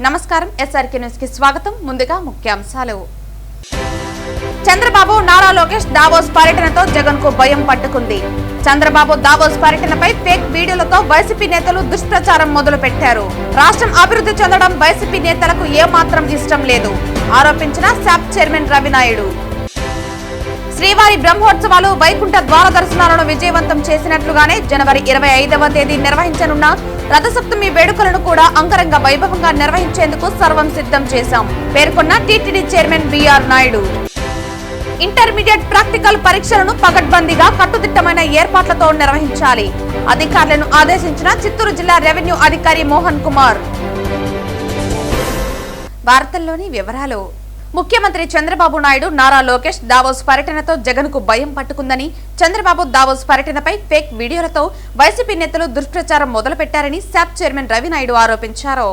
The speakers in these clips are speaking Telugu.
నమస్కారం ఎస్ఆర్కే న్యూస్ కి స్వాగతం. ముందుగా ముఖ్యాంశాలు. చంద్రబాబు నారా లోకేష్ దావోస్ పర్యటనతో జగన్ కు భయం పట్టుకుంది. చంద్రబాబు దావోస్ పర్యటనపై ఫేక్ వీడియోలతో వైసీపీ నేతలు దుష్ప్రచారం మొదలు పెట్టారు. రాష్ట్రం అభివృద్ధి చెందడం వైసీపీ నేతలకు ఏమాత్రం ఇష్టం లేదు ఆరోపించిన శాప్ చైర్మన్ రవినాయుడు. శ్రీవారి బ్రహ్మోత్సవాలు వైకుంఠ ద్వార దర్శనాలను విజయవంతం చేసినట్లుగానే జనవరి 25వ తేదీ నిర్వహించనున్న రథసప్తమి వేడుకలను కూడా అంగరంగ వైభవంగా నిర్వహించేందుకు సర్వం సిద్ధం చేశాం పేర్కొన్న TTD chairman BR Naidu. Intermediate practical పరీక్షలను పకడ్బందీగా కట్టుదిట్టమైన ఏర్పాట్లతో నిర్వహించాలి అధికారులను ఆదేశించిన చిత్తూరు జిల్లా రెవెన్యూ అధికారి మోహన్ కుమార్. వార్తల్లోని వివరాలు. ముఖ్యమంత్రి చంద్రబాబు నాయుడు నారా లోకేష్ దావోస్ పర్యటనతో జగన్ కు భయం పట్టుకుందని, చంద్రబాబు దావోస్ పర్యటనపై ఫేక్ వీడియోలతో వైసీపీ నేతలు దుష్ప్రచారం మొదలుపెట్టారని శాప్ చైర్మన్ రవినాయుడు ఆరోపించారు.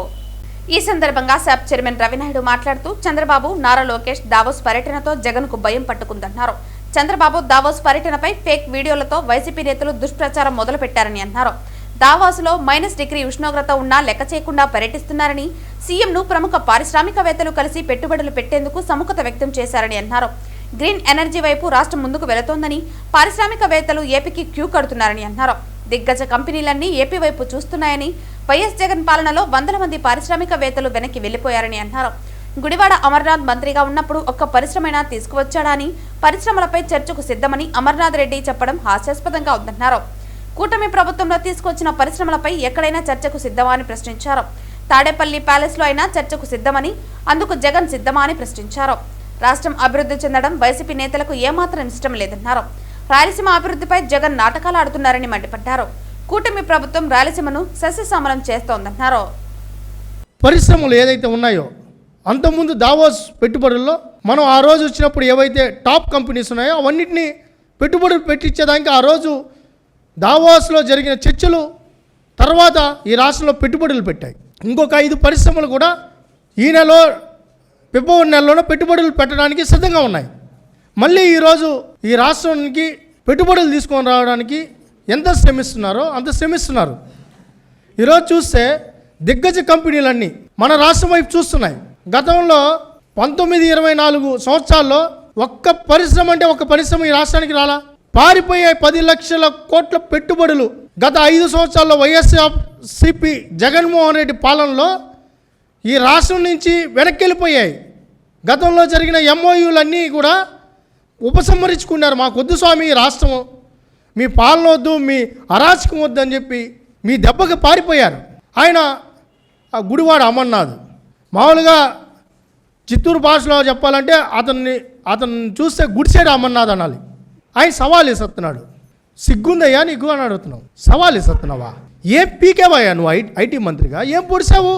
ఈ సందర్భంగా శాప్ చైర్మన్ రవినాయుడు మాట్లాడుతూ చంద్రబాబు నారా లోకేష్ దావోస్ పర్యటనతో జగన్ కు భయం పట్టుకుందన్నారు. చంద్రబాబు దావోస్ పర్యటనపై ఫేక్ వీడియోలతో వైసీపీ నేతలు దుష్ప్రచారం మొదలుపెట్టారని అన్నారు. దావోస్లో -డిగ్రీ ఉష్ణోగ్రత ఉన్నా లెక్క చేయకుండా పర్యటిస్తున్నారని, సీఎంను ప్రముఖ పారిశ్రామికవేత్తలు కలిసి పెట్టుబడులు పెట్టేందుకు సముఖత వ్యక్తం చేశారని అన్నారు. గ్రీన్ ఎనర్జీ వైపు రాష్ట్రం ముందుకు వెళుతోందని, పారిశ్రామికవేత్తలు ఏపీకి క్యూ కడుతున్నారని అన్నారు. దిగ్గజ కంపెనీలన్నీ ఏపీ వైపు చూస్తున్నాయని, వైఎస్ జగన్ పాలనలో వందల మంది పారిశ్రామికవేత్తలు వెనక్కి వెళ్లిపోయారని అన్నారు. గుడివాడ అమర్నాథ్ మంత్రిగా ఉన్నప్పుడు ఒక్క పరిశ్రమైనా తీసుకువచ్చాడని, పరిశ్రమలపై చర్చకు సిద్ధమని అమర్నాథ్ రెడ్డి చెప్పడం హాస్యాస్పదంగా ఉందన్నారు. కూటమి ప్రభుత్వంలో తీసుకొచ్చిన పరిశ్రమలపై ఎక్కడైనా చర్చకు సిద్ధమా అని ప్రశ్నించారు. తాడేపల్లి ప్యాలెస్ లో అయినా చర్చకు సిద్ధమని, అందుకు జగన్ సిద్ధమా అని ప్రశ్నించారు. రాష్ట్రం అభివృద్ధి చెందడం వైసీపీ నేతలకు ఏమాత్రం ఇష్టం లేదన్నారు. రాయలసీమ అభివృద్ధిపై జగన్ నాటకాలు ఆడుతున్నారని మండిపడ్డారు. కూటమి ప్రభుత్వం రాయలసీమను సస్యశ్యామలం చేస్తోందన్నారు. పరిశ్రమలు ఏదైతే ఉన్నాయో అంతకుముందు దావోస్ పెట్టుబడుల్లో మనం ఆ రోజు వచ్చినప్పుడు ఏవైతే టాప్ కంపెనీస్ ఉన్నాయో అవన్నింటినీ పెట్టుబడులు పెట్టించేదానికి ఆ రోజు దావోస్లో జరిగిన చర్చలు తర్వాత ఈ రాష్ట్రంలో పెట్టుబడులు పెట్టాయి. ఇంకొక 5 పరిశ్రమలు కూడా ఈ నెలలో ఫిబ్రవరి నెలలోనే పెట్టుబడులు పెట్టడానికి సిద్ధంగా ఉన్నాయి. మళ్ళీ ఈరోజు ఈ రాష్ట్రానికి పెట్టుబడులు తీసుకొని రావడానికి ఎంత శ్రమిస్తున్నారో అంత శ్రమిస్తున్నారు. ఈరోజు చూస్తే దిగ్గజ కంపెనీలన్నీ మన రాష్ట్రం వైపు చూస్తున్నాయి. గతంలో 19-24 సంవత్సరాల్లో ఒక్క పరిశ్రమ అంటే ఒక్క పరిశ్రమ ఈ రాష్ట్రానికి రాలా. పారిపోయే 10 లక్షల కోట్ల పెట్టుబడులు గత 5 సంవత్సరాల్లో వైఎస్ఆర్సీపీ జగన్మోహన్ రెడ్డి పాలనలో ఈ రాష్ట్రం నుంచి వెనక్కి వెళ్ళిపోయాయి. గతంలో జరిగిన ఎంఓయూలన్నీ కూడా ఉపసంహరించుకున్నారు. మాకు వద్దు స్వామి ఈ రాష్ట్రం, మీ పాలన వద్దు, మీ అరాచకం వద్దు అని చెప్పి మీ దెబ్బకి పారిపోయారు. ఆయన ఆ గుడివాడ అమర్నాథ్ మామూలుగా చిత్తూరు భాషలో చెప్పాలంటే అతన్ని చూస్తే గుడిసేడు అమర్నాథ్ అనాలి. ఆయన సవాల్ వేస్తున్నాడు. సిగ్గుందయ్యా నీకు అని అడుగుతున్నావు. సవాల్ వేస్తున్నావా? ఏం పీకేవయ్యా నువ్వు ఐటీ మంత్రిగా? ఏం పొడిచావు?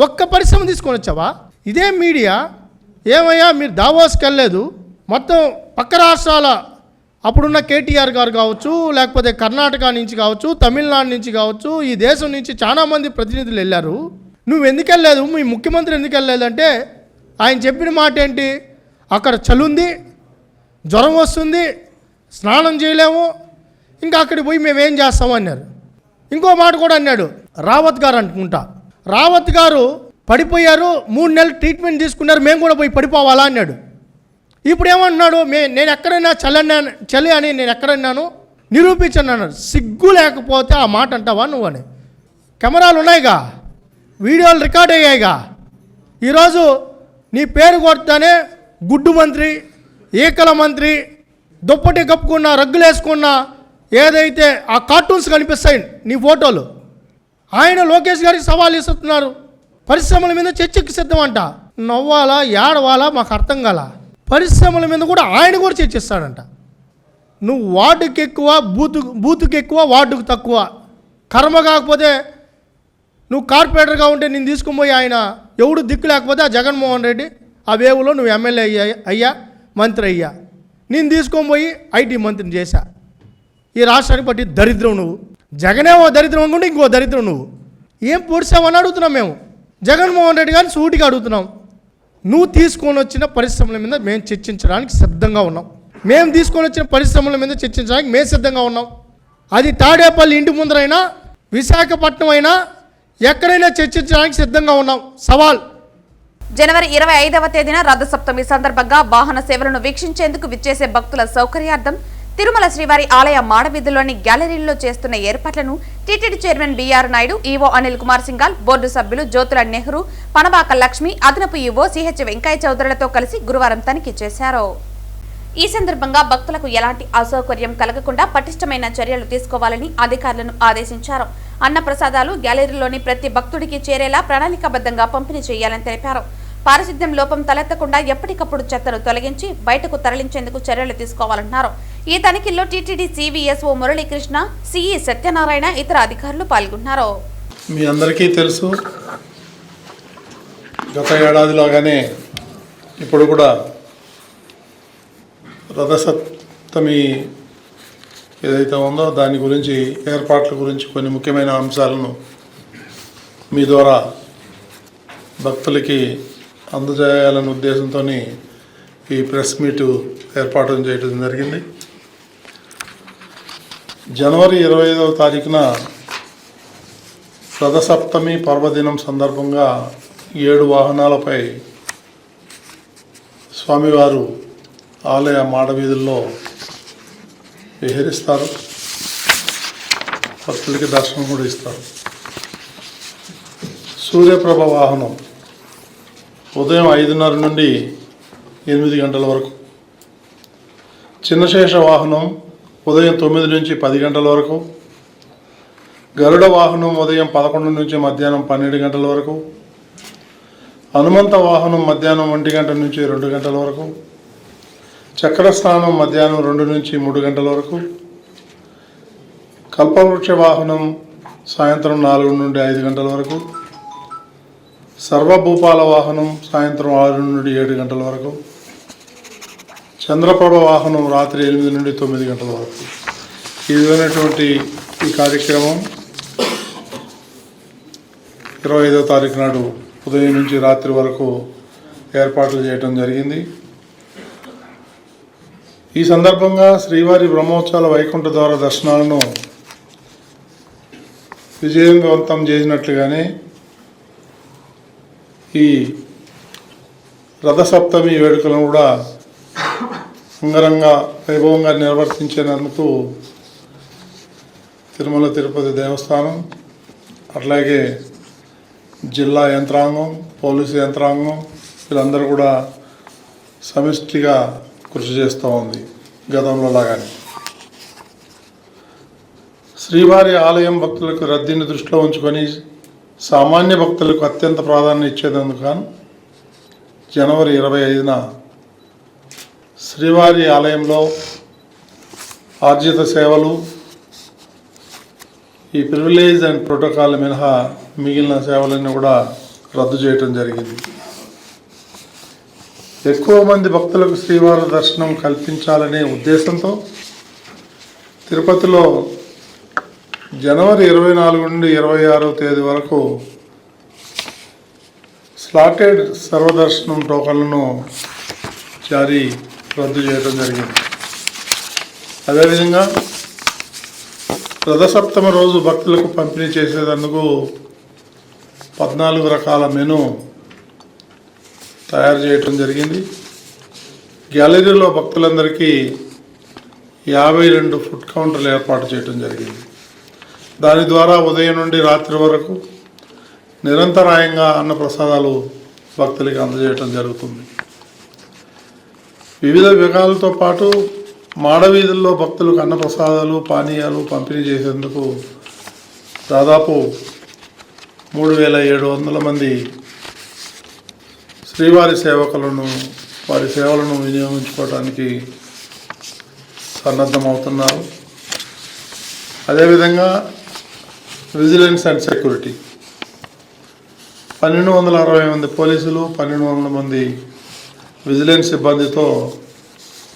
ఒక్క పరిశ్రమ తీసుకొని వచ్చావా? ఇదే మీడియా ఏమయ్యా మీరు దావోస్కి వెళ్ళలేదు, మొత్తం పక్క రాష్ట్రాల అప్పుడున్న కేటీఆర్ గారు కావచ్చు, లేకపోతే కర్ణాటక నుంచి కావచ్చు, తమిళనాడు నుంచి కావచ్చు, ఈ దేశం నుంచి చాలామంది ప్రతినిధులు వెళ్ళారు. నువ్వు ఎందుకు వెళ్ళలేదు? మీ ముఖ్యమంత్రి ఎందుకు వెళ్ళలేదంటే ఆయన చెప్పిన మాట ఏంటి? అక్కడ చలుంది, జ్వరం వస్తుంది, స్నానం చేయలేము, ఇంకా అక్కడికి పోయి మేమేం చేస్తాము అన్నారు. ఇంకో మాట కూడా అన్నాడు రావత్ గారు అనుకుంటా. రావత్ గారు పడిపోయారు, 3 నెలలు ట్రీట్మెంట్ తీసుకున్నారు, మేము కూడా పోయి పడిపోవాలా అన్నాడు. ఇప్పుడు ఏమంటున్నాడు? నేను ఎక్కడైనా చలి అని నేను ఎక్కడన్నాను నిరూపించను అన్నాడు. సిగ్గు లేకపోతే ఆ మాట అంటావా నువ్వు అని? కెమెరాలు ఉన్నాయిగా, వీడియోలు రికార్డ్ అయ్యాయిగా. ఈరోజు నీ పేరు కొడతానే గుడ్డు మంత్రి, ఏకల మంత్రి, దుప్పటి కప్పుకున్న, రగ్గులు వేసుకున్న ఏదైతే ఆ కార్టూన్స్ కనిపిస్తాయి నీ ఫోటోలు, ఆయన లోకేష్ గారికి సవాల్ ఇస్తున్నారు. పరిశ్రమల మీద చర్చకి సిద్ధం అంట. నవ్వాలా ఏడవాలా మాకు అర్థం కాల. పరిశ్రమల మీద కూడా ఆయన కూడా చర్చిస్తాడంట. నువ్వు వార్డుకి ఎక్కువ, బూతుకి ఎక్కువ, వార్డుకు తక్కువ. కర్మ కాకపోతే నువ్వు కార్పొరేటర్గా ఉంటే నేను తీసుకుని పోయి ఆయన ఎవడు దిక్కు లేకపోతే ఆ జగన్మోహన్ రెడ్డి ఆ వేవులో నువ్వు ఎమ్మెల్యే అయ్యా, మంత్రి అయ్యా, నేను తీసుకొని పోయి ఐటీ మంత్రిని చేశా. ఈ రాష్ట్రానికి పట్టి దరిద్రం నువ్వు. జగనేమో దరిద్రం అనుకుంటే ఇంకో దరిద్రం నువ్వు. ఏం పొడిచావని అడుగుతున్నాం మేము. జగన్మోహన్ రెడ్డి గారిని సూటిగా అడుగుతున్నాం. నువ్వు తీసుకొని వచ్చిన పరిశ్రమల మీద మేము చర్చించడానికి సిద్ధంగా ఉన్నాం. మేము తీసుకొని వచ్చిన పరిశ్రమల మీద చర్చించడానికి మేము సిద్ధంగా ఉన్నాం. అది తాడేపల్లి ఇంటి ముందరైనా, విశాఖపట్నం అయినా, ఎక్కడైనా చర్చించడానికి సిద్ధంగా ఉన్నాం. సవాల్ జనవరి 25వ తేదీన రథసప్తమి సందర్భంగా వాహన సేవలను వీక్షించేందుకు విచ్చేసే భక్తుల సౌకర్యార్థం తిరుమల శ్రీవారి ఆలయ మాడవీధుల్లోని గ్యాలరీల్లో చేస్తున్న ఏర్పాట్లను TTD chairman BR Naidu, EO Anil Kumar Singhal, board సభ్యులు జ్యోతుల నెహ్రూ, పనబాక లక్ష్మి, అదనపు ఈవో సిహెచ్ వెంకయ్య చౌదరులతో కలిసి గురువారం తనిఖీ చేశారు. ఈ సందర్భంగా భక్తులకు ఎలాంటి అసౌకర్యం కలగకుండా పటిష్టమైన చర్యలు తీసుకోవాలని అధికారులను ఆదేశించారు. అన్నప్రసాదాలు గ్యాలరీలోని ప్రతి భక్తుడికి చేరేలా ప్రణాళికాబద్ధంగా పంపిణీ చేయాలని తెలిపారు. పారిశుద్ధ్యం లోపం తలెత్తకుండా ఎప్పటికప్పుడు చెత్తను తొలగించి బయటకు తరలించేందుకు చర్యలు తీసుకోవాలన్నారు. ఈ తనిఖీల్లో టీటీడీ సివిఎస్ఓ మురళీకృష్ణ, సిఈ సత్యనారాయణ, ఇతర అధికారులు పాల్గొన్నారు. మీ అందరికీ తెలుసు, గత ఏడాదిలాగానే ఇప్పుడు కూడా రథసప్తమి ఏదైతే ఉందో దాని గురించి, ఏర్పాట్ల గురించి కొన్ని ముఖ్యమైన అంశాలను మీ ద్వారా భక్తులకి అందజేయాలనే ఉద్దేశంతో ఈ ప్రెస్ మీటు ఏర్పాటు చేయడం జరిగింది. జనవరి 25వ తారీఖున రథసప్తమి పర్వదినం సందర్భంగా 7 వాహనాలపై స్వామివారు ఆలయ మాడవీధుల్లో విహరిస్తారు. భక్తులకి దర్శనం కూడా ఇస్తారు. సూర్యప్రభ వాహనం ఉదయం 5:30 నుండి 8 గంటల వరకు, చిన్నశేష వాహనం ఉదయం 9 నుంచి 10 గంటల వరకు, గరుడ వాహనం ఉదయం 11 నుంచి మధ్యాహ్నం 12 గంటల వరకు, హనుమంత వాహనం మధ్యాహ్నం 1 గంట నుంచి 2 గంటల వరకు, చక్రస్నానం మధ్యాహ్నం 2 నుంచి 3 గంటల వరకు, కల్పవృక్ష వాహనం సాయంత్రం 4 నుండి 5 గంటల వరకు, సర్వభూపాల వాహనం సాయంత్రం 6 నుండి 7 గంటల వరకు, చంద్రప్రభ వాహనం రాత్రి 8 నుండి 9 గంటల వరకు. ఈ విధమైనటువంటి ఈ కార్యక్రమం 25వ తారీఖు నాడు ఉదయం నుంచి రాత్రి వరకు ఏర్పాట్లు చేయడం జరిగింది. ఈ సందర్భంగా శ్రీవారి బ్రహ్మోత్సవాల వైకుంఠ ద్వార దర్శనాలను విజయవంతం చేసినట్లుగానే ఈ రథసప్తమి వేడుకలను కూడా అంగరంగ వైభవంగా నిర్వర్తించినందుకు తిరుమల తిరుపతి దేవస్థానం, అట్లాగే జిల్లా యంత్రాంగం, పోలీసు యంత్రాంగం వీళ్ళందరూ కూడా సమిష్టిగా కృషి చేస్తూ ఉంది. గతంలో లాగానే శ్రీవారి ఆలయం భక్తులకు రద్దీని దృష్టిలో ఉంచుకొని సామాన్య భక్తులకు అత్యంత ప్రాధాన్యత ఇచ్చేందుకు గాను జనవరి 25న శ్రీవారి ఆలయంలో ఆర్జిత సేవలు, ఈ ప్రివిలేజ్ అండ్ ప్రోటోకాల్ మినహా మిగిలిన సేవలన్నీ కూడా రద్దు చేయటం జరిగింది. ఎక్కువ మంది భక్తులకు శ్రీవారి దర్శనం కల్పించాలనే ఉద్దేశంతో తిరుపతిలో జనవరి 24 నుండి 26వ తేదీ వరకు స్లాటెడ్ సర్వదర్శనం టోకన్లను రద్దు చేయడం జరిగింది. అదేవిధంగా రథసప్తమి రోజు భక్తులకు పంపిణీ చేసేందుకు 14 రకాల మెనూ తయారు చేయటం జరిగింది. గ్యాలరీలో భక్తులందరికీ 52 ఫుడ్ కౌంటర్లు ఏర్పాటు చేయడం జరిగింది. దాని ద్వారా ఉదయం నుండి రాత్రి వరకు నిరంతరాయంగా అన్నప్రసాదాలు భక్తులకి అందజేయటం జరుగుతుంది. వివిధ విభాగాలతో పాటు మాడవీధుల్లో భక్తులకు అన్నప్రసాదాలు, పానీయాలు పంపిణీ చేసేందుకు దాదాపు 3700 మంది శ్రీవారి సేవకులను వారి సేవలను వినియోగించుకోవడానికి సన్నద్ధమవుతున్నారు. అదేవిధంగా విజిలెన్స్ అండ్ సెక్యూరిటీ 1260 మంది పోలీసులు, 1200 మంది విజిలెన్స్ సిబ్బందితో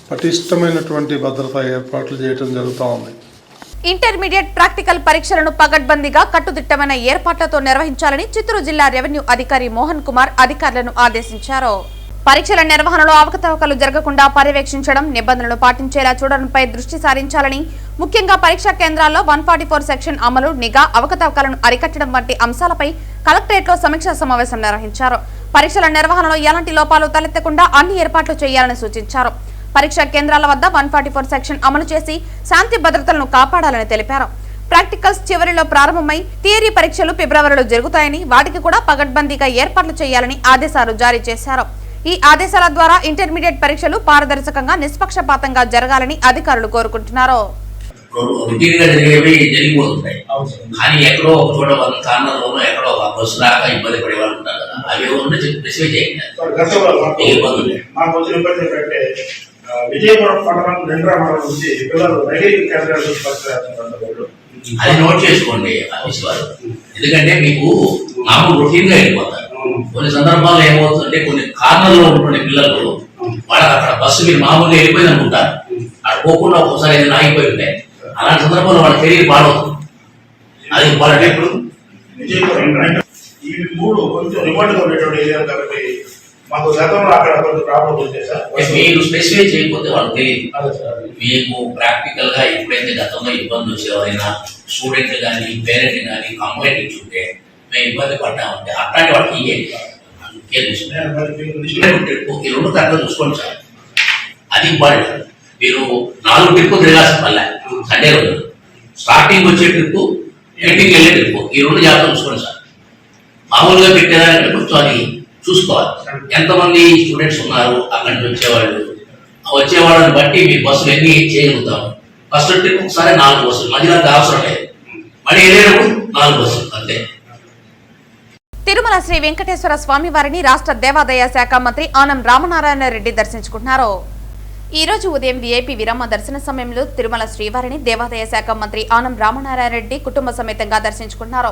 పటిష్టమైనటువంటి భద్రతా ఏర్పాట్లు చేయడం జరుగుతూ ఉంది. ఇంటర్మీడియట్ ప్రాక్టికల్ పరీక్షలను పగడ్బందీగా కట్టుదిట్టమైన ఏర్పాట్లతో నిర్వహించాలని చిత్తూరు జిల్లా రెవెన్యూ అధికారి మోహన్ కుమార్ అధికారులను ఆదేశించారు. పరీక్షల నిర్వహణలో అవకతవకలు జరగకుండా పర్యవేక్షించడం, నిబంధనలు పాటించేలా చూడడంపై దృష్టి సారించాలని, ముఖ్యంగా పరీక్షా కేంద్రాల్లో 144 సెక్షన్ అమలు, నిఘా, అవకతవకలను అరికట్టడం వంటి అంశాలపై కలెక్టరేట్లో సమీక్షా సమావేశం నిర్వహించారు. పరీక్షల నిర్వహణలో ఎలాంటి లోపాలు తలెత్తకుండా అన్ని ఏర్పాట్లు చేయాలని సూచించారు. పరీక్షా కేంద్రాల వద్ద 144 సెక్షన్ అమలు చేసి శాంతి భద్రతలను కాపాడాలని తెలిపారు. ప్రాక్టికల్స్ చివరిలో ప్రారంభమై థియరీ పరీక్షలు ఫిబ్రవరిలో జరుగుతాయని, వాటికి కూడా పగడ్బందీగా ఏర్పాట్లు చేయాలని ఆదేశాలు జారీ చేశారు. ఈ ఆదేశాల ద్వారా ఇంటర్మీడియట్ పరీక్షలు పారదర్శకంగా, నిష్పక్షపాతంగా జరగాలని అధికారులు కోరుకుంటున్నారు. కానీ ఎక్కడో ఒక చోట వాళ్ళ కారణంలోనూ ఎక్కడో ఒక బస్సు రాక ఇబ్బంది పడే వాళ్ళు ఉంటారు కదా, అవి స్పెసిఫై చేయండి. విజయపురం పట్టణం 2 మండలం నుంచి పిల్లలు రైల్వే కేంద్రాలు అది నోట్ చేసుకోండి ఆఫీస్ వారు. ఎందుకంటే మీకు మామూలు రొటీన్ గా వెళ్ళిపోతారు. కొన్ని సందర్భాల్లో ఏమవుతుందంటే కొన్ని కార్నర్లో ఉంటున్న పిల్లలు వాళ్ళకి అక్కడ బస్సు మీరు మామూలుగా వెళ్ళిపోయింది అనుకుంటారు, అక్కడ పోకుండా ఒక్కోసారి ఏదైనా ఆగిపోయి ఉంటాయి. అలాంటి సందర్భంలో వాళ్ళ కెరీర్ పాడవుతుంది. అది ఇంపార్టెంట్. ఇప్పుడు విజయపురం ఈ 3 కొంచెం రిమోట్ గా ఉండేటువంటి ఏరియాలు కాబట్టి మాకు గతంలో అక్కడ కొంచెం ప్రాబ్లం వచ్చాయి సార్. మీరు స్పెసిఫై చేయకపోతే వాళ్ళకి తెలియదు. మీకు ప్రాక్టికల్ గా ఎప్పుడైతే గతంలో ఇబ్బంది వచ్చేవారైనా స్టూడెంట్ కానీ పేరెంట్ కానీ కంప్లైంట్ ఇచ్చుంటే మేము ఇబ్బంది పడ్డామంటే అట్లాంటి వాళ్ళకి ఇయ్యండి. ఈ 2 కరెక్ట్గా చూసుకోండి సార్. అది ఇంపార్టెంట్. మీరు 4 ట్రిప్పు తిరగాల్సిన పల్లె సండే రోజు స్టార్టింగ్ వచ్చే ట్రిప్పు, ఎండింగ్ వెళ్ళే ట్రిప్పు, ఈ 2 జాగ్రత్త చూసుకోండి సార్. మామూలుగా పెట్టేదానికి కొంచెం అది చూసుకోవాలి. ఎంతమంది స్టూడెంట్స్ ఉన్నారు, అక్కడి నుంచి వచ్చేవాళ్ళని బట్టి మీ బస్సులు ఎన్ని చేయగలుగుతాము. ఫస్ట్ ట్రిప్ ఒకసారి 4 బస్సులు, మధ్యలో అవసరం లేదు. మళ్ళీ వెళ్ళేటప్పుడు 4 బస్సులు అంతే. తిరుమల శ్రీ వెంకటేశ్వర స్వామి వారిని రాష్ట్ర దేవాదాయ శాఖ మంత్రి ఆనం రామనారాయణ రెడ్డి దర్శించుకుంటున్నారు. ఈ రోజు ఉదయం వీఐపీ విరామ దర్శన సమయంలో తిరుమల శ్రీవారిని దేవాదాయ శాఖ మంత్రి ఆనం రామనారాయణ రెడ్డి కుటుంబ సమేతంగా దర్శించుకున్నారు.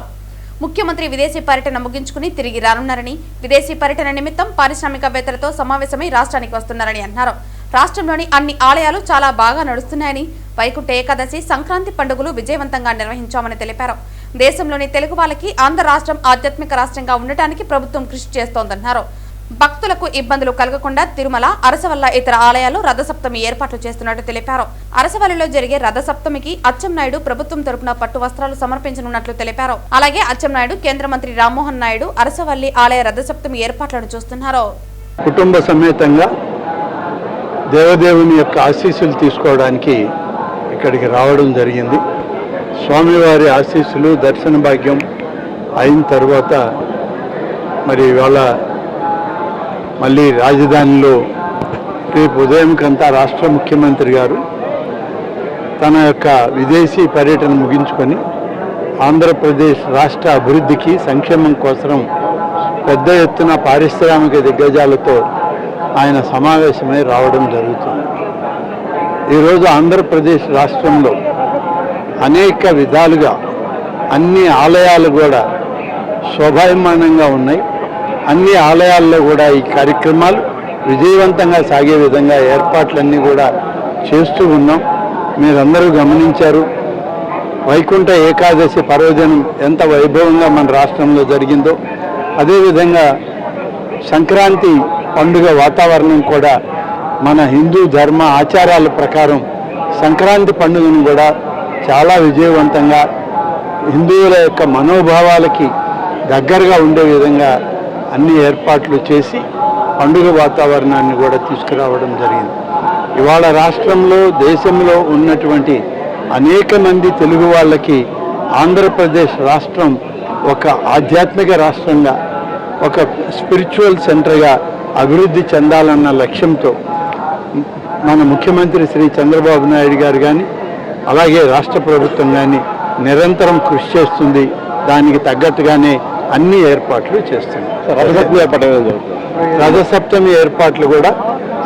ముఖ్యమంత్రి విదేశీ పర్యటన ముగించుకుని తిరిగి రానున్నారని, విదేశీ పర్యటన నిమిత్తం పారిశ్రామికవేత్తలతో సమావేశమై రాష్ట్రానికి వస్తున్నారని అన్నారు. రాష్ట్రంలోని అన్ని ఆలయాలు చాలా బాగా నడుస్తున్నాయని, వైకుంఠ ఏకాదశి, సంక్రాంతి పండుగలు విజయవంతంగా నిర్వహించామని తెలిపారు. దేశంలోని తెలుగు వాళ్ళకి ఆంధ్ర రాష్ట్రం ఆధ్యాత్మిక రాష్ట్రంగా ఉండటానికి ప్రభుత్వం కృషి చేస్తోందన్నారు. భక్తులకు ఇబ్బందులు కలగకుండా తిరుమల, అరసవల్ల ఇతర ఆలయాల్లో రథసప్తమి ఏర్పాట్లు చేస్తున్నట్టు తెలిపారు. అరసవల్లిలో జరిగే రథసప్తమికి అచ్చెన్నాయుడు ప్రభుత్వం తరపున పట్టు వస్త్రాలు సమర్పించనున్నట్లు తెలిపారు. అలాగే అచ్చెన్నాయుడు కేంద్ర మంత్రి రామ్మోహన్ నాయుడు అరసవల్లి ఆలయ రథసప్తమి ఏర్పాట్లను చూస్తున్నారు. కుటుంబ సమేతంగా దేవదేవుని యొక్క ఆశీస్సులు తీసుకోవడానికి ఇక్కడికి రావడం జరిగింది. స్వామివారి ఆశీస్సులు, దర్శన భాగ్యం అయిన తర్వాత మరి ఇవాళ మళ్ళీ రాజధానిలో రేపు ఉదయంకంతా రాష్ట్ర ముఖ్యమంత్రి గారు తన యొక్క విదేశీ పర్యటన ముగించుకొని ఆంధ్రప్రదేశ్ రాష్ట్ర అభివృద్ధికి, సంక్షేమం కోసం పెద్ద ఎత్తున పారిశ్రామిక దిగ్గజాలతో ఆయన సమావేశమై రావడం జరుగుతుంది. ఈరోజు ఆంధ్రప్రదేశ్ రాష్ట్రంలో అనేక విధాలుగా అన్ని ఆలయాలు కూడా శోభాయమానంగా ఉన్నాయి. అన్ని ఆలయాల్లో కూడా ఈ కార్యక్రమాలు విజయవంతంగా సాగే విధంగా ఏర్పాట్లన్నీ కూడా చేస్తూ ఉన్నాం. మీరందరూ గమనించారు, వైకుంఠ ఏకాదశి పర్వదినం ఎంత వైభవంగా మన రాష్ట్రంలో జరిగిందో, అదేవిధంగా సంక్రాంతి పండుగ వాతావరణం కూడా మన హిందూ ధర్మ ఆచారాల ప్రకారం సంక్రాంతి పండుగను కూడా చాలా విజయవంతంగా హిందువుల యొక్క మనోభావాలకి దగ్గరగా ఉండే విధంగా అన్ని ఏర్పాట్లు చేసి పండుగ వాతావరణాన్ని కూడా తీసుకురావడం జరిగింది. ఇవాళ రాష్ట్రంలో, దేశంలో ఉన్నటువంటి అనేక మంది తెలుగు వాళ్ళకి ఆంధ్రప్రదేశ్ రాష్ట్రం ఒక ఆధ్యాత్మిక రాష్ట్రంగా, ఒక స్పిరిచువల్ సెంటర్గా అభివృద్ధి చెందాలన్న లక్ష్యంతో మన ముఖ్యమంత్రి శ్రీ చంద్రబాబు నాయుడు గారు కానీ, అలాగే రాష్ట్ర ప్రభుత్వం కానీ నిరంతరం కృషి చేస్తుంది. దానికి తగ్గట్టుగానే అన్ని ఏర్పాట్లు చేస్తుంది. రథసప్తమి ఏర్పాట్లు కూడా,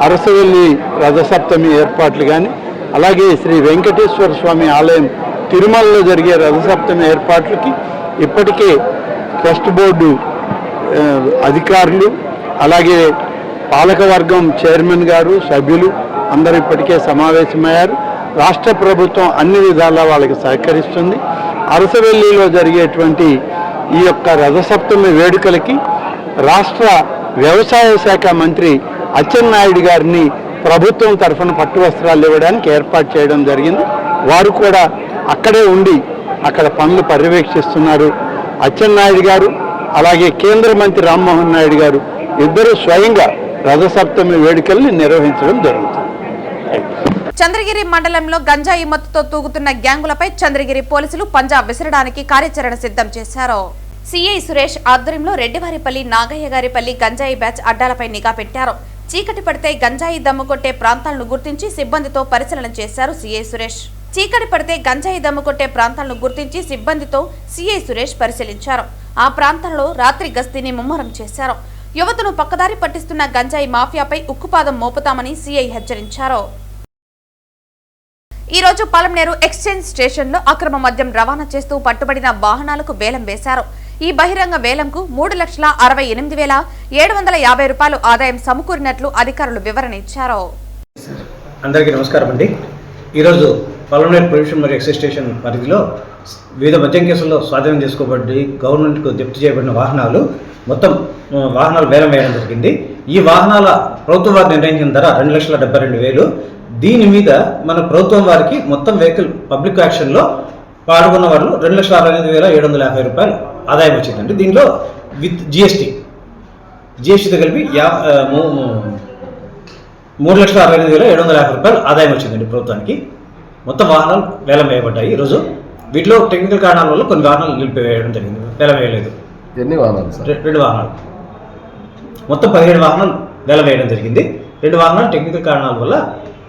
అరసవల్లి రథసప్తమి ఏర్పాట్లు కానీ, అలాగే శ్రీ వెంకటేశ్వర స్వామి ఆలయం తిరుమలలో జరిగే రథసప్తమి ఏర్పాట్లకి ఇప్పటికే ట్రస్ట్ బోర్డు అధికారులు, అలాగే పాలకవర్గం చైర్మన్ గారు, సభ్యులు అందరూ ఇప్పటికే సమావేశమయ్యారు. రాష్ట్ర ప్రభుత్వం అన్ని విధాలా వాళ్ళకి సహకరిస్తుంది. అరసవెల్లిలో జరిగేటువంటి ఈ యొక్క రథసప్తమి వేడుకలకి రాష్ట్ర వ్యవసాయ శాఖ మంత్రి అచ్చెన్నాయుడు గారిని ప్రభుత్వం తరఫున పట్టు వస్త్రాలు ఇవ్వడానికి ఏర్పాటు చేయడం జరిగింది. వారు కూడా అక్కడే ఉండి అక్కడ పనులు పర్యవేక్షిస్తున్నారు. అచ్చెన్నాయుడు గారు అలాగే కేంద్ర మంత్రి రామ్మోహన్ నాయుడు గారు ఇద్దరు స్వయంగా రథసప్తమి వేడుకల్ని నిర్వహించడం జరుగుతుంది. చంద్రగిరి మండలంలో గంజాయి మత్తుతో తూగుతున్న గ్యాంగులపై చంద్రగిరి పోలీసులు పంజా విసరడానికి కార్యాచరణ సిద్ధం చేశారు. సిఐ సురేష్ ఆధ్వర్యంలో రెడ్డివారిపల్లి, నాగయ్యగారిపల్లి గంజాయి బ్యాచ్ అడ్డాలపై నిఘా పెట్టారు. చీకటి పడితే గంజాయి దమ్ము కొట్టే ప్రాంతాలను గుర్తించి సిబ్బందితో పరిశీలన చేశారు సిఐ సురేష్. చీకటి పడితే గంజాయి దమ్ము కొట్టే ప్రాంతాలను గుర్తించి సిబ్బందితో సిఐ సురేష్ పరిశీలించారు. ఆ ప్రాంతంలో రాత్రి గస్తీని ముమ్మరం చేశారు. యువతను పక్కదారి పట్టిస్తున్న గంజాయి మాఫియాపై ఉక్కుపాదం మోపుతామని సిఐ హెచ్చరించారు. ఈ రోజు పలమనేరు ఎక్స్చేంజ్ స్టేషన్లో అక్రమ మద్యం రవాణా చేస్తూ పట్టుబడిన వాహనాలకు వేలం వేశారు. ఈ బహిరంగ వేలంకు 3,68,750 రూపాయలు ఆదాయం సమకూరినట్లు అధికారులు వివరణ ఇచ్చారు. అందరికీ నమస్కారం అండి. ఈరోజు పలమనేరు పొల్యూషన్ మరియు ఎక్సైజ్ స్టేషన్ పరిధిలో వివిధ మద్యం కేసుల్లో స్వాధీనం చేసుకోబడి గవర్నమెంట్కు జప్తు చేయబడిన వాహనాలు మొత్తం వాహనాలు వేలం వేయడం జరిగింది. ఈ వాహనాల ప్రభుత్వం వారు నిర్ణయించిన ధర 2,72,000. దీని మీద మన ప్రభుత్వం వారికి మొత్తం వెహికల్ పబ్లిక్ యాక్షన్లో పాల్గొన్న వాళ్ళు 2,68,750 రూపాయలు ఆదాయం వచ్చిందండి. దీనిలో విత్ జిఎస్టీతో కలిపి 3,68,750 రూపాయలు ఆదాయం వచ్చిందండి ప్రభుత్వానికి. మొత్తం వాహనాలు వేలం వేయబడ్డాయి ఈరోజు. వీటిలో టెక్నికల్ కారణాల వల్ల కొన్ని వాహనాలు నిలిపివేయడం జరిగింది, వేలం వేయలేదు. ఎన్ని వాహనాలు సార్? 2 వాహనాలు, మొత్తం 17 వాహనాలు వేలం వేయడం జరిగింది. 2 వాహనాలు టెక్నికల్ కారణాల వల్ల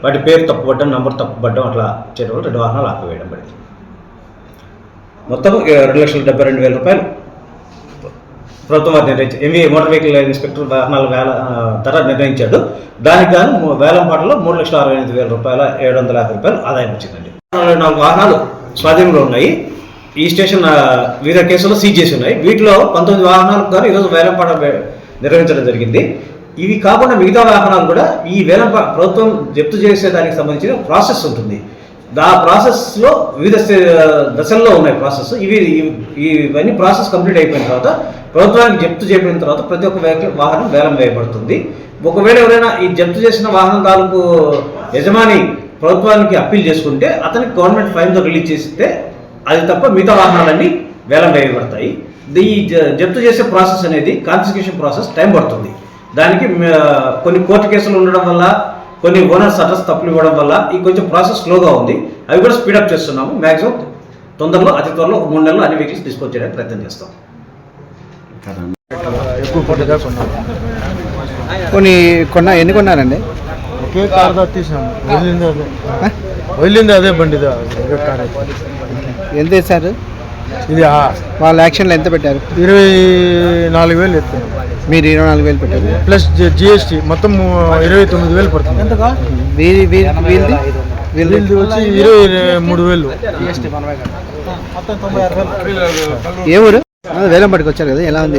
వాటి పేరు తప్పుపడ్డం, నంబర్ తప్పుపడ్డం అట్లా చేయడం వల్ల 2 వాహనాలు ఆపివేయడం పడింది. మొత్తం 2,72,000 రూపాయలు ప్రభుత్వం వారు నిర్ణయించారు. ఎంవీఏ మోటార్ వెహికల్ ఇన్స్పెక్టర్ వాహనాల ధర నిర్ణయించాడు. దానికి గాను వేలం పాటలో 3,68,750 రూపాయలు ఆదాయం వచ్చిందండి. 44 వాహనాలు స్వాధీనంలో ఉన్నాయి. ఈ స్టేషన్ వివిధ కేసుల్లో సీజ్ చేసి ఉన్నాయి. వీటిలో 19 వాహనాలకు గాను ఈరోజు వేలం పాట నిర్వహించడం జరిగింది. ఇవి కాకుండా మిగతా వాహనాలు కూడా ఈ వేలం ప్రభుత్వం జప్తు చేసేదానికి సంబంధించిన ప్రాసెస్ ఉంటుంది. ఆ ప్రాసెస్లో వివిధ దశల్లో ఉన్నాయి ప్రాసెస్. ఇవన్నీ ప్రాసెస్ కంప్లీట్ అయిపోయిన తర్వాత ప్రభుత్వానికి జప్తు చేయబడిన తర్వాత ప్రతి ఒక్క వాహనం వేలం వేయబడుతుంది. ఒకవేళ ఎవరైనా ఈ జప్తు చేసిన వాహనం తాలూకు యజమాని ప్రభుత్వానికి అప్పీల్ చేసుకుంటే అతనికి గవర్నమెంట్ ఫైన్తో రిలీజ్ చేస్తే అది తప్ప మిగతా వాహనాలన్నీ వేలం వేయబడతాయి. ఈ జప్తు చేసే ప్రాసెస్ అనేది కాన్ఫిస్కేషన్ ప్రాసెస్ టైం పడుతుంది. దానికి కొన్ని కోర్టు కేసులు ఉండడం వల్ల, కొన్ని ఓనర్స్ అడ్రస్ తప్పులు ఇవ్వడం వల్ల ఈ కొంచెం ప్రాసెస్ స్లోగా ఉంది. అవి కూడా స్పీడప్ చేస్తున్నాము. మ్యాక్సిమం తొందరలో, అతి త్వరలో 3 నెలలు అన్ని వెహికల్స్ డిస్పోజ్ చేయడానికి ప్రయత్నం చేస్తాం. ఎన్ని కొన్నారండి? ఒకే కార్ తీసాము, వెళ్ళింది అదే బండి. ఎంత వేశారు? ఇది వాళ్ళ యాక్షన్లో ఎంత పెట్టారు? 24,000 ఎత్తాను. మీరు 24,000 పెట్టారు ప్లస్ జిఎస్టీ మొత్తం 29,000 పడుతుంది. వీళ్ళది వచ్చి 23,000. ఏ ఊరు? వేలం పట్టుకు వచ్చారు కదా, ఎలా ఉంది?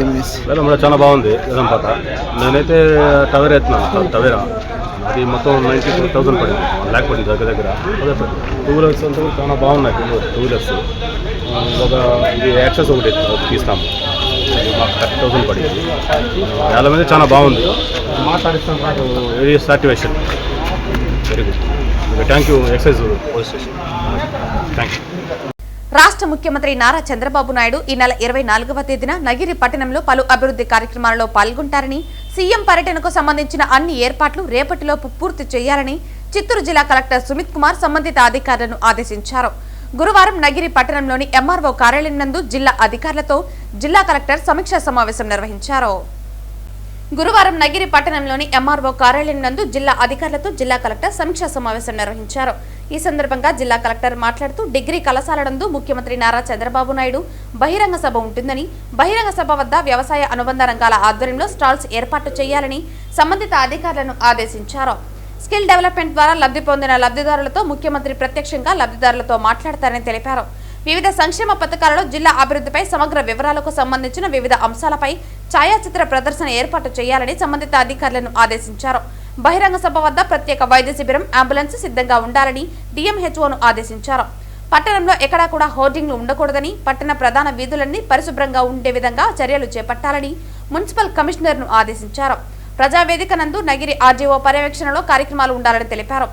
వేలం చాలా బాగుంది. వేలం పాట నేనైతే టవేరా ఎత్తున్నాను. టవేరా అది మొత్తం 92,000 పడింది, 1 lakh పడింది దగ్గర. అదే 2 wheelers అంతా కూడా చాలా బాగున్నాయి. 2 wheelers ఇది యాక్సెస్ ఒకటి తీస్తాము, మాకు 30,000 పడింది. వేల మీద చాలా బాగుంది. Very satisfaction, very good. Thank you excise police station. Thank you. రాష్ట్ర ముఖ్యమంత్రి నారా చంద్రబాబు నాయుడు ఈ నెల 24వ తేదీన నగిరి పట్టణంలో పలు అభివృద్ధి కార్యక్రమాలలో పాల్గొంటారని, సీఎం పర్యటనకు సంబంధించిన అన్ని ఏర్పాట్లు రేపటిలోపు పూర్తి చేయాలని చిత్తూరు జిల్లా కలెక్టర్ సుమిత్ కుమార్ సంబంధిత అధికారులను ఆదేశించారు. గురువారం నగిరి పట్టణంలోని ఎంఆర్ఓ కార్యాలయం నందు జిల్లా అధికారులతో జిల్లా కలెక్టర్ సమీక్షా సమావేశం నిర్వహించారు. గురువారం నగిరి పట్టణంలోని ఎంఆర్ఓ కార్యాలయం నందు జిల్లా అధికారులతో జిల్లా కలెక్టర్ సమీక్షా సమావేశం నిర్వహించారు. ఈ సందర్భంగా జిల్లా కలెక్టర్ మాట్లాడుతూ డిగ్రీ కళాశాల నందు ముఖ్యమంత్రి నారా చంద్రబాబు నాయుడు బహిరంగ సభ ఉంటుందని, బహిరంగ సభ వద్ద వ్యవసాయ అనుబంధ రంగాల ఆధ్వర్యంలో స్టాల్స్ ఏర్పాటు చేయాలని సంబంధిత అధికారులను ఆదేశించారు. స్కిల్ డెవలప్మెంట్ ద్వారా లబ్ధి పొందిన లబ్ధిదారులతో ముఖ్యమంత్రి ప్రత్యక్షంగా లబ్ధిదారులతో మాట్లాడతారని తెలిపారు. వివిధ సంక్షేమ పథకాలలో జిల్లా అభివృద్ధిపై సమగ్ర వివరాలకు సంబంధించిన వివిధ అంశాలపై ఛాయాచిత్ర ప్రదర్శన ఏర్పాటు చేయాలని సంబంధిత అధికారులను ఆదేశించారు. బహిరంగ సభ వద్ద ప్రత్యేక వైద్య శిబిరం, అంబులెన్స్ సిద్ధంగా ఉండాలని డిఎంహెచ్ఓను ఆదేశించారు. పట్టణంలో ఎక్కడా కూడా హోర్డింగ్లు ఉండకూడదని, పట్టణ ప్రధాన వీధులన్నీ పరిశుభ్రంగా ఉండే విధంగా చర్యలు చేపట్టాలని మున్సిపల్ కమిషనర్ను ఆదేశించారు. ప్రజావేదిక నందు నగిరి ఆర్జీఓ పర్యవేక్షణలో కార్యక్రమాలు ఉండాలని తెలిపారు.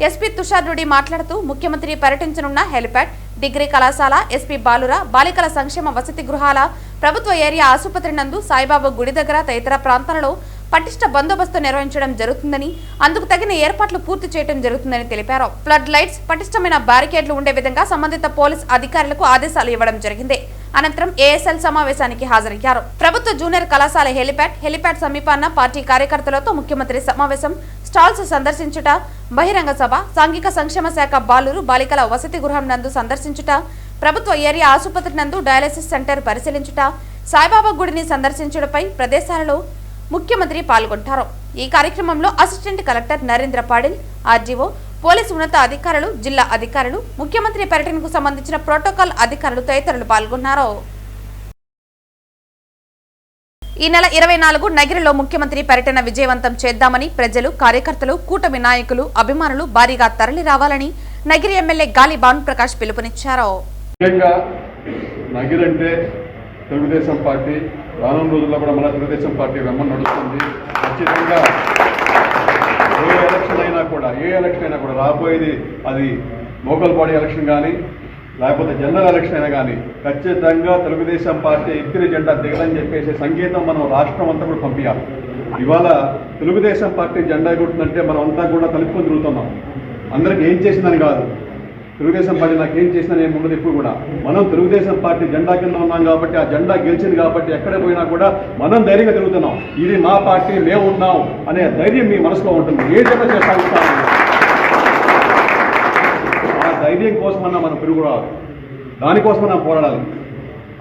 ఎస్పీ తుషార్ రెడ్డి మాట్లాడుతూ ముఖ్యమంత్రి పర్యటించనున్న హెలిప్యాడ్, డిగ్రీ కళాశాల, ఎస్పీ బాలుర బాలికల సంక్షేమ వసతి గృహాల, ప్రభుత్వ ఏరియా ఆసుపత్రి నందు, సాయిబాబా గుడి దగ్గర తదితర ప్రాంతాలలో పటిష్ట బందోబస్తు నిర్వహించడం జరుగుతుందని, అందుకు తగిన ఏర్పాట్లు పూర్తి చేయడం జరుగుతుందని తెలిపారు. ఫ్లడ్ లైట్స్, పటిష్టమైన బ్యారికేడ్లు ఉండే విధంగా సంబంధిత పోలీస్ అధికారులకు ఆదేశాలు ఇవ్వడం జరిగింది. అనంతరం ఏఎస్ఎల్ సమావేశానికి హాజరయ్యారు. ప్రభుత్వ జూనియర్ కళాశాల హెలిప్యాడ్ సమీపాన పార్టీ కార్యకర్తలతో ముఖ్యమంత్రి సమావేశం, స్టాల్స్ సందర్శించుట, బహిరంగ సభ, సాంఘిక సంక్షేమ శాఖ బాలురు బాలికల వసతి గృహం నందు సందర్శించుట, ప్రభుత్వ ఏరియా ఆసుపత్రి నందు డయాలసిస్ సెంటర్ పరిశీలించుట, సాయిబాబా గుడిని సందర్శించడంపై ప్రదేశాలలో ముఖ్యమంత్రి పాల్గొంటారు. ఈ కార్యక్రమంలో assistant collector Narendra Patil, RGO, police ఉన్నత అధికారులు, జిల్లా అధికారులు, ముఖ్యమంత్రి పర్యటనకు సంబంధించిన ప్రోటోకాల్ అధికారులు తదితరులు పాల్గొన్నారు. ఈ నెల 24 నగిరిలో ముఖ్యమంత్రి పర్యటన విజయవంతం చేద్దామని ప్రజలు, కార్యకర్తలు, కూటమి నాయకులు, అభిమానులు భారీగా తరలి రావాలని నగిరి ఎమ్మెల్యే గాలి భానుప్రకాష్ పిలుపునిచ్చారు. నగిరంటే తెలుగుదేశం పార్టీ రానున్న రోజుల్లో కూడా మన తెలుగుదేశం పార్టీ వెంబడి నడుస్తుంది. ఖచ్చితంగా ఏ ఎలక్షన్ అయినా కూడా రాబోయేది అది లోకల్ బాడీ ఎలక్షన్ కానీ లేకపోతే జనరల్ ఎలక్షన్ అయినా కానీ ఖచ్చితంగా తెలుగుదేశం పార్టీ ఎత్తిన జెండా దిగదని చెప్పేసి సంకేతం మనం రాష్ట్రం అంతా కూడా పంపించాలి. ఇవాళ తెలుగుదేశం పార్టీ జెండా ఎగురుతుందంటే మనం అంతా కూడా తలుపుకొని తిరుగుతున్నాం. అందరికి ఏం చేసిందని కాదు, తెలుగుదేశం పార్టీ నాకు ఏం చేసినా ఏమి ఉండదు. ఇప్పుడు కూడా మనం తెలుగుదేశం పార్టీ జెండా కింద ఉన్నాం కాబట్టి, ఆ జెండా గెలిచింది కాబట్టి ఎక్కడ పోయినా కూడా మనం ధైర్యంగా తిరుగుతున్నాం. ఇది మా పార్టీ, మేము ఉన్నాం అనే ధైర్యం మీ మనసులో ఉంటుంది. ఏ జెండా చేస్తాం ఆ ధైర్యం కోసమన్నా మనం పెరుగురాదు, దానికోసమన్నా పోరాడాలి.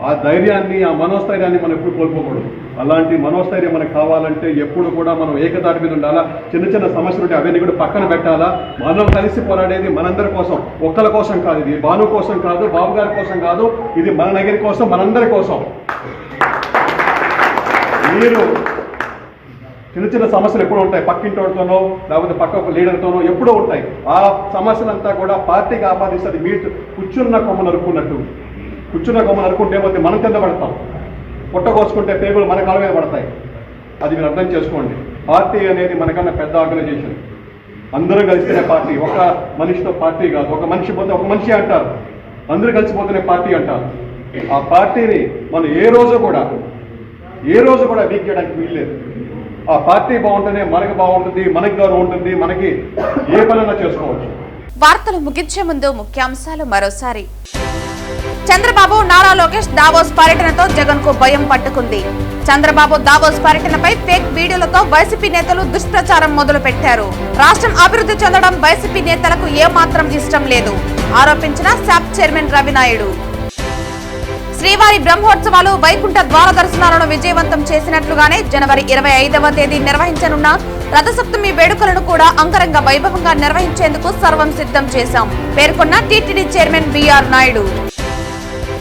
ఆ ధైర్యాన్ని, ఆ మనోస్థైర్యాన్ని మనం ఎప్పుడు కోల్పోకూడదు. అలాంటి మనోస్థైర్యం మనకు కావాలంటే ఎప్పుడు కూడా మనం ఏకతాటి మీద ఉండాలా. చిన్న చిన్న సమస్యలు ఉంటే అవన్నీ కూడా పక్కన పెట్టాలా. మనం కలిసి పోరాడేది మనందరి కోసం, ఒక్కల కోసం కాదు. ఇది భాను కోసం కాదు, బాబు గారి కోసం కాదు, ఇది మన నగరి కోసం, మనందరి కోసం. మీరు చిన్న చిన్న సమస్యలు ఎప్పుడూ ఉంటాయి, పక్కింటోడితోనో లేకపోతే పక్క లీడర్తోనో ఎప్పుడూ ఉంటాయి. ఆ సమస్యలంతా కూడా పార్టీకి ఆపాదిస్తుంది. మీరు కూర్చున్న కొమ్మ నరుక్కున్నట్టు, కూర్చున్న కొమ్మ నరుక్కుంటే పోతే మనం కింద పడతాం, పుట్ట కోసుకుంటే పేగులు మన కాళ్ళ మీద పడతాయి. అది మీరు అర్థం చేసుకోండి. పార్టీ అనేది మనకన్నా పెద్ద ఆర్గనైజేషన్. అందరూ కలిస్తేనే పార్టీ. ఒక మనిషితో పార్టీ కాదు. ఒక మనిషి పోతే ఒక మనిషి అంటారు, అందరూ కలిసిపోతేనే పార్టీ అంటారు. ఆ పార్టీని మనం ఏ రోజు కూడా వీక్ చేయడానికి వీల్లేదు. ఆ పార్టీ బాగుంటేనే మనకి బాగుంటుంది, మనకి గౌరవం ఉంటుంది, మనకి ఏ పనైనా చేసుకోవచ్చు. వార్తలు ముగించే ముందు ముఖ్యాంశాలు మరోసారి. చంద్రబాబు, నారా లోకేష్ దావోస్ పర్యటనతో జగన్ కు భయం పట్టుకుంది. చంద్రబాబు దావోస్ పర్యటనపై ఫేక్ వీడియోలతో వైసీపీ నేతలు దుష్ప్రచారం మొదలు పెట్టారు. రాష్ట్రం అభివృద్ధి చెందడం వైసీపీ నేతలకు ఏమాత్రం ఇష్టం లేదు ఆరోపించిన శాప్ చైర్మన్ రవినాయుడు. శ్రీవారి బ్రహ్మోత్సవాలు, వైకుంఠ ద్వార దర్శనాలను విజయవంతం చేసినట్లుగానే జనవరి 25వ తేదీ నిర్వహించనున్న రథసప్తమి వేడుకలను కూడా అంగరంగ వైభవంగా నిర్వహించేందుకు సర్వం సిద్ధం చేశాం పేర్కొన్న TTD chairman BR Naidu.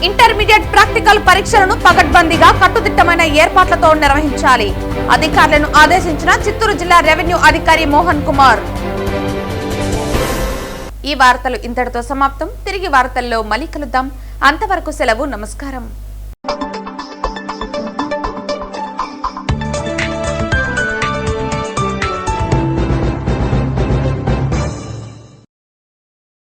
Intermediate practical పరీక్షలను పకడ్బందీగా కట్టుదిట్టమైన ఏర్పాట్లతో నిర్వహించాలి అధికారులను ఆదేశించిన చిత్తూరు జిల్లా రెవెన్యూ అధికారి మోహన్ కుమార్. ఈ వార్తలు ఇంతటితో సమాప్తం. తిరిగి వార్తల్లో మళ్ళీ కలుద్దాం. అంతవరకు సెలవు. నమస్కారం.